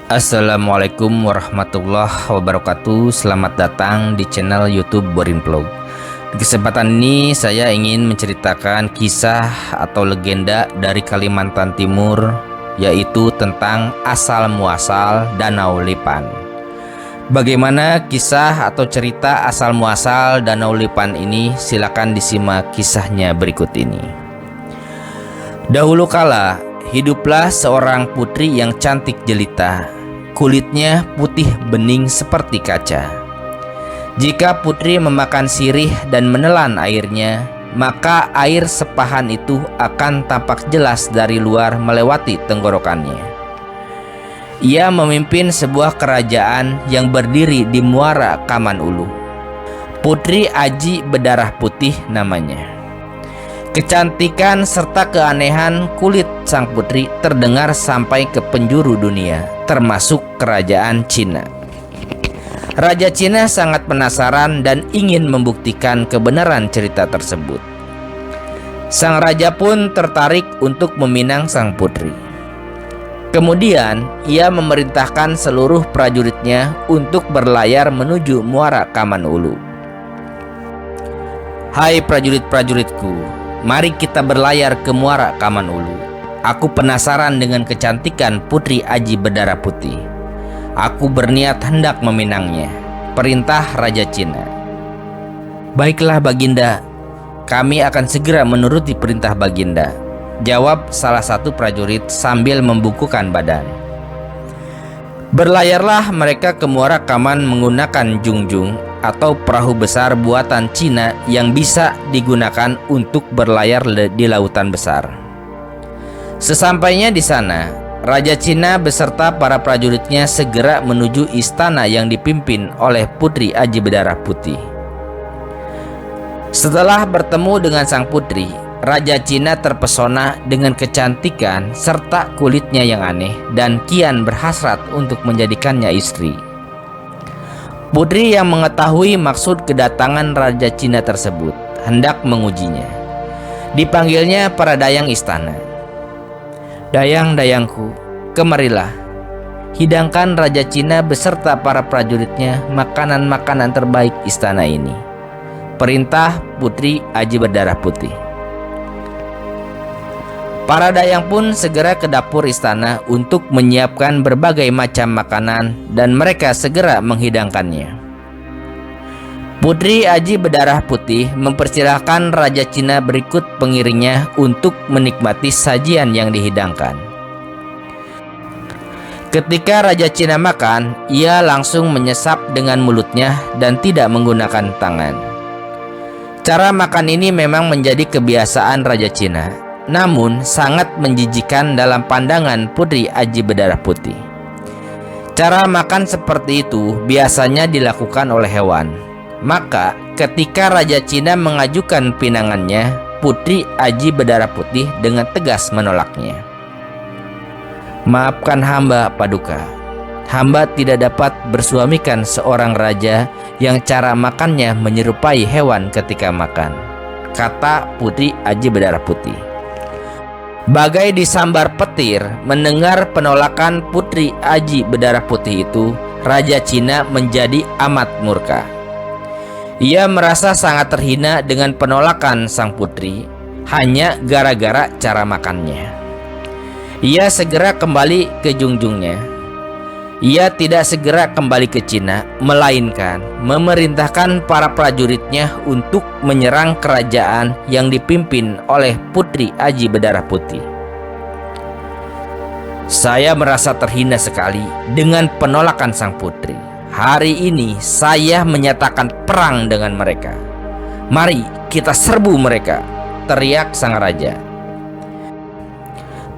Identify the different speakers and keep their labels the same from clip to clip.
Speaker 1: Assalamualaikum warahmatullahi wabarakatuh. Selamat datang di channel YouTube Borin Vlog. Di kesempatan ini saya ingin menceritakan kisah atau legenda dari Kalimantan Timur, yaitu tentang asal muasal Danau Lipan. Bagaimana kisah atau cerita asal muasal Danau Lipan ini? Silakan disimak kisahnya berikut ini. Dahulu kala hiduplah seorang putri yang cantik jelita. Kulitnya putih bening seperti kaca. Jika putri memakan sirih dan menelan airnya, maka air sepahan itu akan tampak jelas dari luar melewati tenggorokannya. Ia memimpin sebuah kerajaan yang berdiri di Muara Kaman Ulu. Putri Aji berdarah putih namanya. Kecantikan serta keanehan kulit sang putri terdengar sampai ke penjuru dunia, termasuk kerajaan Cina. Raja Cina sangat penasaran dan ingin membuktikan kebenaran cerita tersebut. Sang raja pun tertarik untuk meminang sang putri. Kemudian ia memerintahkan seluruh prajuritnya untuk berlayar menuju Muara Kaman Ulu. "Hai prajurit-prajuritku, mari kita berlayar ke Muara Kaman Ulu. Aku penasaran dengan kecantikan Putri Aji berdarah putih. Aku berniat hendak meminangnya," perintah Raja Cina. "Baiklah Baginda, kami akan segera menuruti perintah Baginda," jawab salah satu prajurit sambil membungkukkan badan. Berlayarlah mereka ke Muara Kaman menggunakan jungjung atau perahu besar buatan Cina yang bisa digunakan untuk berlayar di lautan besar. Sesampainya di sana, Raja Cina beserta para prajuritnya segera menuju istana yang dipimpin oleh Putri Aji berdarah putih. Setelah bertemu dengan sang putri, Raja Cina terpesona dengan kecantikan serta kulitnya yang aneh dan kian berhasrat untuk menjadikannya istri. Putri yang mengetahui maksud kedatangan Raja Cina tersebut hendak mengujinya. Dipanggilnya para dayang istana. "Dayang-dayangku, kemarilah. Hidangkan Raja Cina beserta para prajuritnya makanan-makanan terbaik istana ini," perintah Putri Aji berdarah putih. Para dayang pun segera ke dapur istana untuk menyiapkan berbagai macam makanan dan mereka segera menghidangkannya. Putri Aji berdarah putih mempersilahkan Raja Cina berikut pengiringnya untuk menikmati sajian yang dihidangkan. Ketika Raja Cina makan, ia langsung menyesap dengan mulutnya dan tidak menggunakan tangan. Cara makan ini memang menjadi kebiasaan Raja Cina, namun sangat menjijikan dalam pandangan Putri Aji berdarah putih. Cara makan seperti itu biasanya dilakukan oleh hewan. Maka ketika Raja Cina mengajukan pinangannya, Putri Aji berdarah putih dengan tegas menolaknya. "Maafkan hamba, Paduka. Hamba tidak dapat bersuamikan seorang raja yang cara makannya menyerupai hewan ketika makan," kata Putri Aji berdarah putih. Bagai disambar petir mendengar penolakan Putri Aji berdarah putih itu, Raja Cina menjadi amat murka. Ia merasa sangat terhina dengan penolakan sang putri hanya gara-gara cara makannya. Ia segera kembali ke jungjungnya. Ia tidak segera kembali ke Cina, melainkan memerintahkan para prajuritnya untuk menyerang kerajaan yang dipimpin oleh Putri Aji berdarah putih. "Saya merasa terhina sekali dengan penolakan sang putri. Hari ini saya menyatakan perang dengan mereka. Mari kita serbu mereka," teriak sang raja.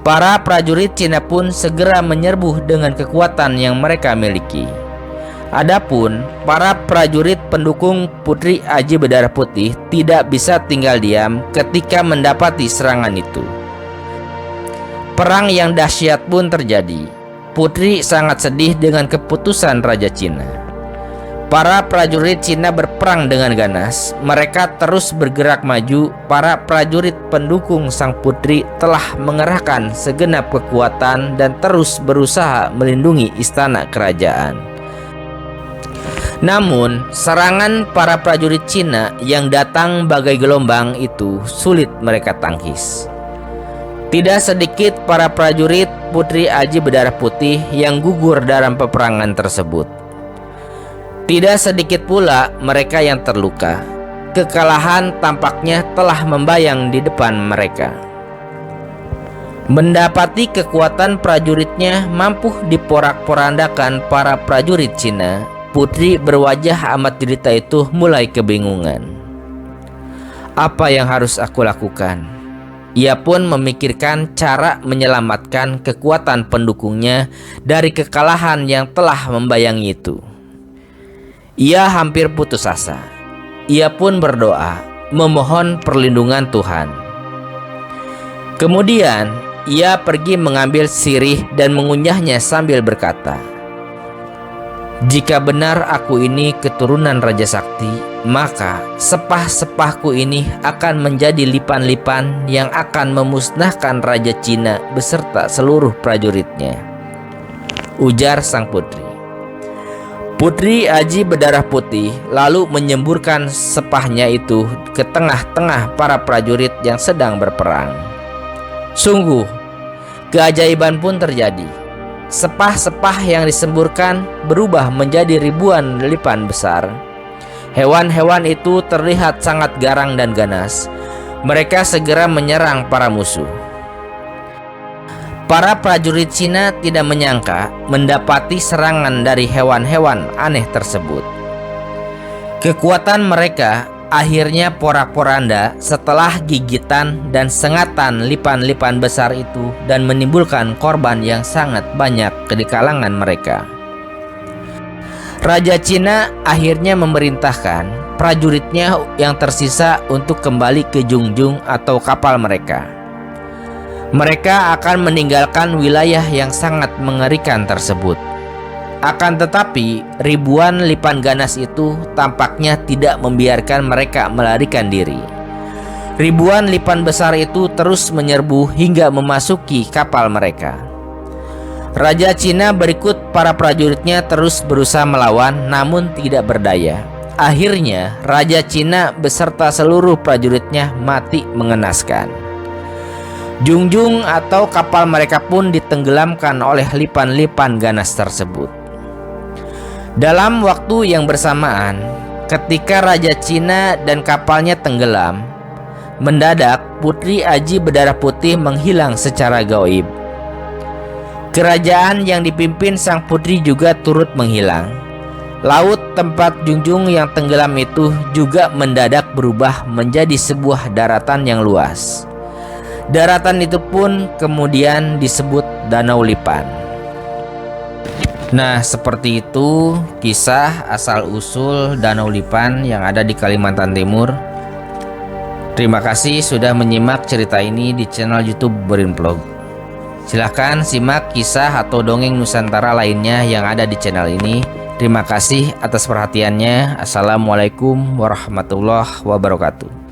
Speaker 1: Para prajurit Cina pun segera menyerbu dengan kekuatan yang mereka miliki. Adapun para prajurit pendukung Putri Aji berdarah putih tidak bisa tinggal diam ketika mendapati serangan itu. Perang yang dahsyat pun terjadi. Putri sangat sedih dengan keputusan Raja Cina. Para prajurit Cina berperang dengan ganas. Mereka terus bergerak maju. Para prajurit pendukung sang putri telah mengerahkan segenap kekuatan dan terus berusaha melindungi istana kerajaan. Namun, serangan para prajurit Cina yang datang bagai gelombang itu sulit mereka tangkis. Tidak sedikit para prajurit Putri Aji Berdarah Putih yang gugur dalam peperangan tersebut. Tidak sedikit pula mereka yang terluka. Kekalahan tampaknya telah membayang di depan mereka. Mendapati kekuatan prajuritnya mampu diporak-porandakan para prajurit Cina, putri berwajah amat derita itu mulai kebingungan. Apa yang harus aku lakukan? Ia pun memikirkan cara menyelamatkan kekuatan pendukungnya dari kekalahan yang telah membayangi itu. Ia hampir putus asa. Ia pun berdoa, memohon perlindungan Tuhan. Kemudian, ia pergi mengambil sirih dan mengunyahnya sambil berkata, "Jika benar aku ini keturunan Raja Sakti, maka sepah-sepahku ini akan menjadi lipan-lipan yang akan memusnahkan Raja Cina beserta seluruh prajuritnya," ujar sang putri. Putri Aji Berdarah Putih lalu menyemburkan sepahnya itu ke tengah-tengah para prajurit yang sedang berperang. Sungguh, keajaiban pun terjadi. Sepah-sepah yang disemburkan berubah menjadi ribuan lipan besar. Hewan-hewan itu terlihat sangat garang dan ganas. Mereka segera menyerang para musuh. Para prajurit Cina tidak menyangka mendapati serangan dari hewan-hewan aneh tersebut. Kekuatan mereka akhirnya porak-poranda setelah gigitan dan sengatan lipan-lipan besar itu dan menimbulkan korban yang sangat banyak di kalangan mereka. Raja Cina akhirnya memerintahkan prajuritnya yang tersisa untuk kembali ke Jungjung atau kapal mereka. Mereka akan meninggalkan wilayah yang sangat mengerikan tersebut. Akan tetapi, ribuan lipan ganas itu tampaknya tidak membiarkan mereka melarikan diri. Ribuan lipan besar itu terus menyerbu hingga memasuki kapal mereka. Raja Cina berikut para prajuritnya terus berusaha melawan, namun tidak berdaya. Akhirnya, Raja Cina beserta seluruh prajuritnya mati mengenaskan. Jungjung atau kapal mereka pun ditenggelamkan oleh lipan-lipan ganas tersebut. Dalam waktu yang bersamaan, ketika Raja Cina dan kapalnya tenggelam, mendadak Putri Aji Berdarah Putih menghilang secara gaib. Kerajaan yang dipimpin sang putri juga turut menghilang. Laut tempat Jungjung yang tenggelam itu juga mendadak berubah menjadi sebuah daratan yang luas. Daratan itu pun kemudian disebut Danau Lipan. Nah, seperti itu kisah asal-usul Danau Lipan yang ada di Kalimantan Timur. Terima kasih sudah menyimak cerita ini di channel YouTube Borin Vlog. Silahkan simak kisah atau dongeng Nusantara lainnya yang ada di channel ini. Terima kasih atas perhatiannya. Assalamualaikum warahmatullahi wabarakatuh.